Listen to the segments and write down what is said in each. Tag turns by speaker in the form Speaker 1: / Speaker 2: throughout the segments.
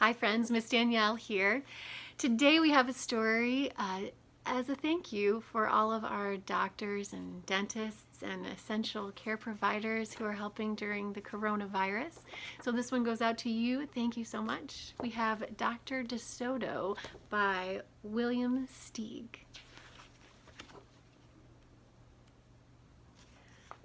Speaker 1: Hi friends, Miss Danielle here. Today we have a story as a thank you for all of our doctors and dentists and essential care providers who are helping during the coronavirus. So this one goes out to you. Thank you so much. We have Dr. DeSoto by William Steig.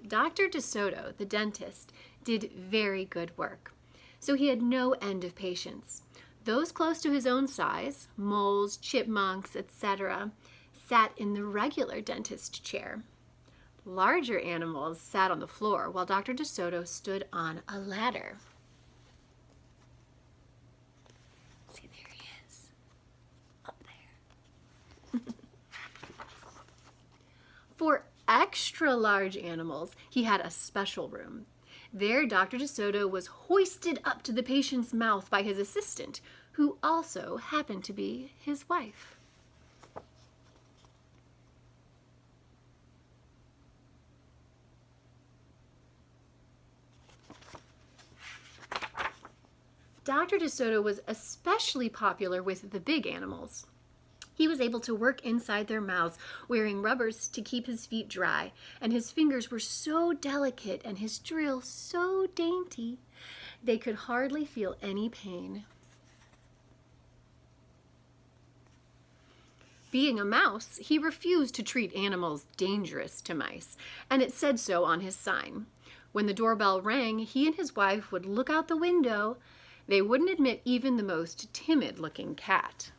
Speaker 1: Dr. DeSoto, the dentist, did very good work. So he had no end of patients. Those close to his own size, moles, chipmunks, etc., sat in the regular dentist chair. Larger animals sat on the floor while Dr. DeSoto stood on a ladder. See, there he is, up there. For extra large animals, he had a special room. There, Dr. DeSoto was hoisted up to the patient's mouth by his assistant, who also happened to be his wife. Dr. DeSoto was especially popular with the big animals. He was able to work inside their mouths, wearing rubbers to keep his feet dry, and his fingers were so delicate and his drill so dainty, they could hardly feel any pain. Being a mouse, he refused to treat animals dangerous to mice, and it said so on his sign. When the doorbell rang, he and his wife would look out the window. They wouldn't admit even the most timid-looking cat.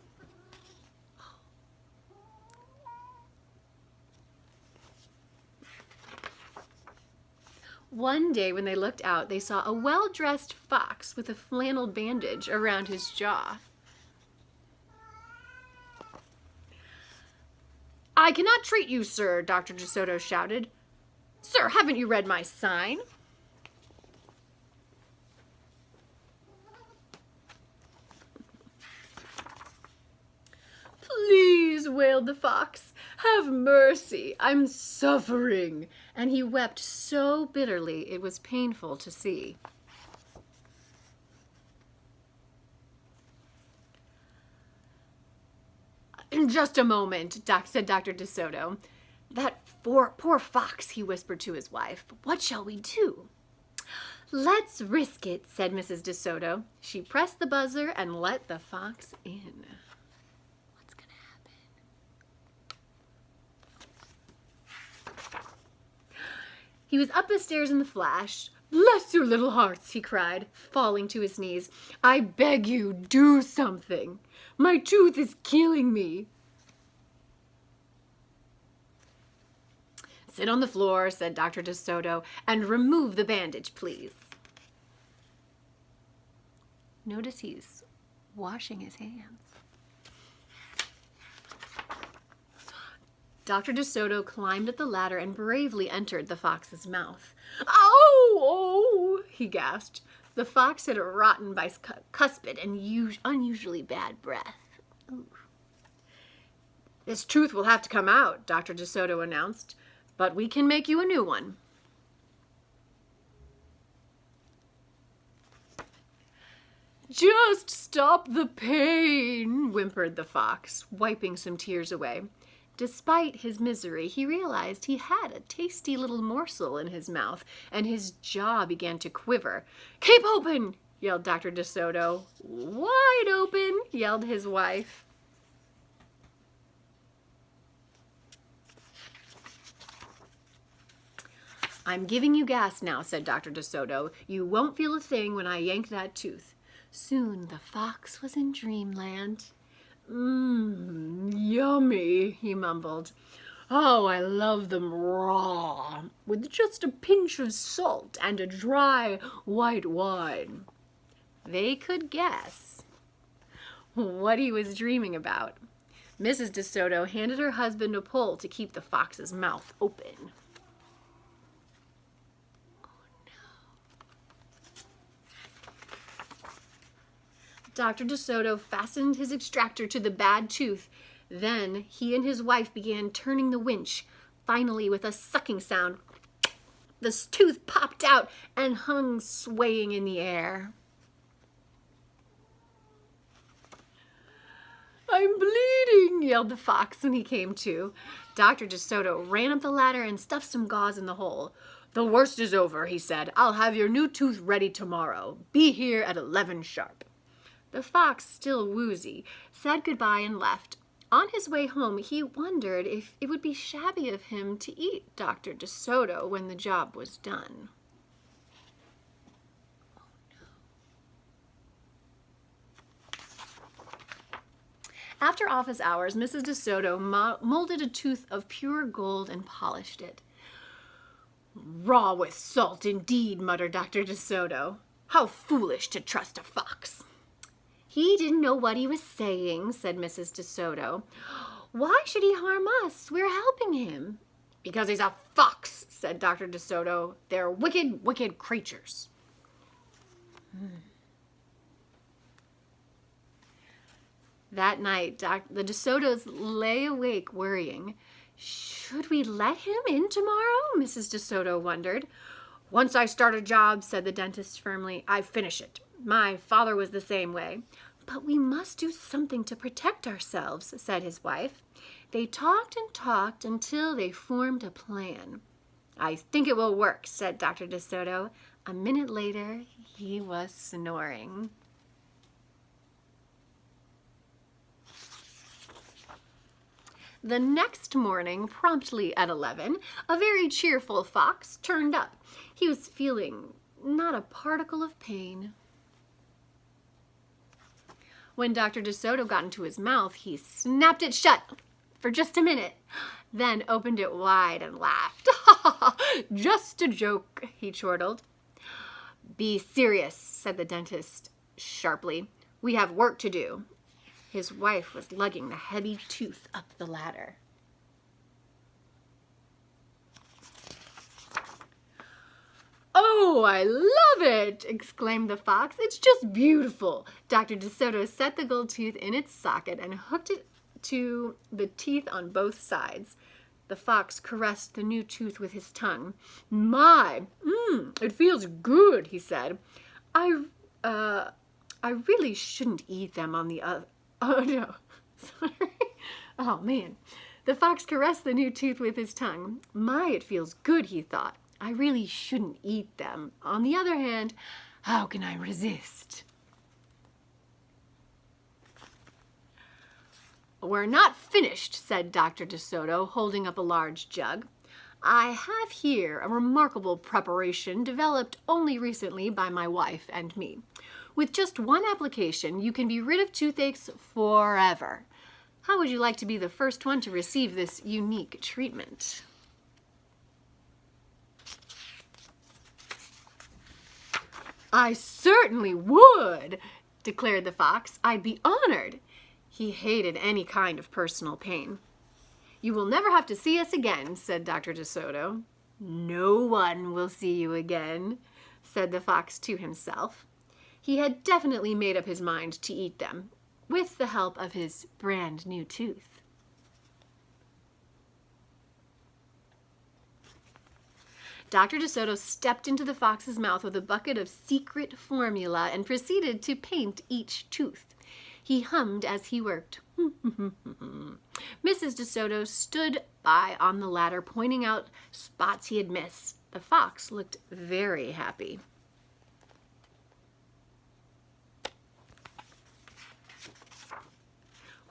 Speaker 1: One day when they looked out, they saw a well-dressed fox with a flannel bandage around his jaw. "I cannot treat you, sir," Dr. DeSoto shouted. "Sir, haven't you read my sign?" "Please," wailed the fox, "have mercy. I'm suffering." And he wept so bitterly it was painful to see. "In just a moment," said Dr. DeSoto. "That poor fox," he whispered to his wife. "What shall we do?" "Let's risk it," said Mrs. DeSoto. She pressed the buzzer and let the fox in. What's gonna happen? He was up the stairs in the flash. "Bless your little hearts," he cried, falling to his knees. "I beg you, do something. My tooth is killing me." "Sit on the floor," said Dr. DeSoto, "and remove the bandage, please." Notice he's washing his hands. Dr. DeSoto climbed up the ladder and bravely entered the fox's mouth. "Oh, oh," he gasped. The fox had a rotten bicuspid and unusually bad breath. Ooh. "This tooth will have to come out," Dr. DeSoto announced, "but we can make you a new one." "Just stop the pain," whimpered the fox, wiping some tears away. Despite his misery, he realized he had a tasty little morsel in his mouth, and his jaw began to quiver. "Keep open!" yelled Dr. DeSoto. "Wide open!" yelled his wife. "I'm giving you gas now," said Dr. DeSoto. "You won't feel a thing when I yank that tooth." Soon the fox was in dreamland. Yummy," he mumbled. "Oh, I love them raw, with just a pinch of salt and a dry white wine." They could guess what he was dreaming about. Mrs. DeSoto handed her husband a pole to keep the fox's mouth open. Dr. DeSoto fastened his extractor to the bad tooth. Then he and his wife began turning the winch. Finally, with a sucking sound, the tooth popped out and hung swaying in the air. yelled the fox when he came to. Dr. DeSoto ran up the ladder and stuffed some gauze in the hole. "The worst is over," he said. "I'll have your new tooth ready tomorrow. Be here at 11 sharp." The fox, still woozy, said goodbye and left. On his way home, he wondered if it would be shabby of him to eat Dr. DeSoto when the job was done. After office hours, Mrs. DeSoto molded a tooth of pure gold and polished it. "Raw with salt, indeed," muttered Dr. DeSoto. "How foolish to trust a fox." "He didn't know what he was saying," said Mrs. DeSoto. "Why should he harm us? We're helping him." "Because he's a fox," said Dr. DeSoto. "They're wicked, wicked creatures." That night, the DeSotos lay awake worrying. "Should we let him in tomorrow?" Mrs. DeSoto wondered. "Once I start a job," said the dentist firmly, "I finish it. My father was the same way." "But we must do something to protect ourselves," said his wife. They talked and talked until they formed a plan. "I think it will work," said Dr. DeSoto. A minute later, he was snoring. The next morning, promptly at 11, a very cheerful fox turned up. He was feeling not a particle of pain. When Dr. DeSoto got into his mouth, he snapped it shut for just a minute, then opened it wide and laughed. "Just a joke," he chortled. "Be serious," said the dentist sharply. "We have work to do." His wife was lugging the heavy tooth up the ladder. "Oh, I love it!" exclaimed the fox. "It's just beautiful." Dr. DeSoto set the gold tooth in its socket and hooked it to the teeth on both sides. The fox caressed the new tooth with his tongue. "My, it feels good," he said. I really shouldn't eat them on the other. Oh, no. Sorry. Oh, man. The fox caressed the new tooth with his tongue. "My, it feels good," he thought. "I really shouldn't eat them. On the other hand, how can I resist?" "We're not finished," said Dr. DeSoto, holding up a large jug. "I have here a remarkable preparation developed only recently by my wife and me. With just one application, you can be rid of toothaches forever. How would you like to be the first one to receive this unique treatment?" "I certainly would," declared the fox. "I'd be honored." He hated any kind of personal pain. "You will never have to see us again," said Dr. DeSoto. "No one will see you again," said the fox to himself. He had definitely made up his mind to eat them, with the help of his brand new tooth. Dr. DeSoto stepped into the fox's mouth with a bucket of secret formula and proceeded to paint each tooth. He hummed as he worked. Mrs. DeSoto stood by on the ladder, pointing out spots he had missed. The fox looked very happy.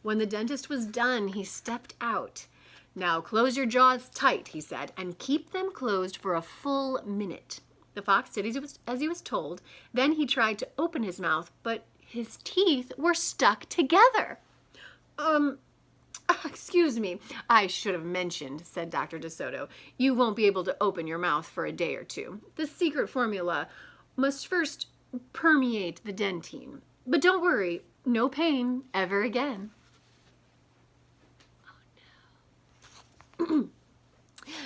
Speaker 1: When the dentist was done, he stepped out. "Now close your jaws tight," he said, "and keep them closed for a full minute." The fox did as he was told. Then he tried to open his mouth, but his teeth were stuck together. Excuse me, I should have mentioned," said Dr. DeSoto. "You won't be able to open your mouth for a day or two. The secret formula must first permeate the dentine. But don't worry, no pain ever again."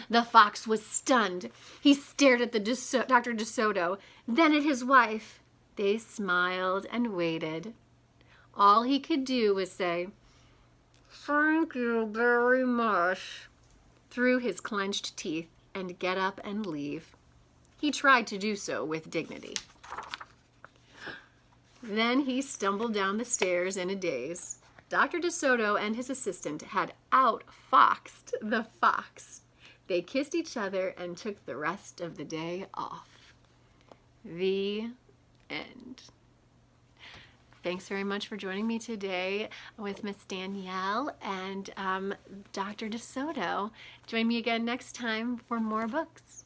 Speaker 1: The fox was stunned. He stared at Dr. DeSoto, then at his wife. They smiled and waited. All he could do was say, "Thank you very much," through his clenched teeth, and get up and leave. He tried to do so with dignity. Then he stumbled down the stairs in a daze. Dr. DeSoto and his assistant had outfoxed the fox. They kissed each other and took the rest of the day off. The end. Thanks very much for joining me today with Miss Danielle and Dr. DeSoto. Join me again next time for more books.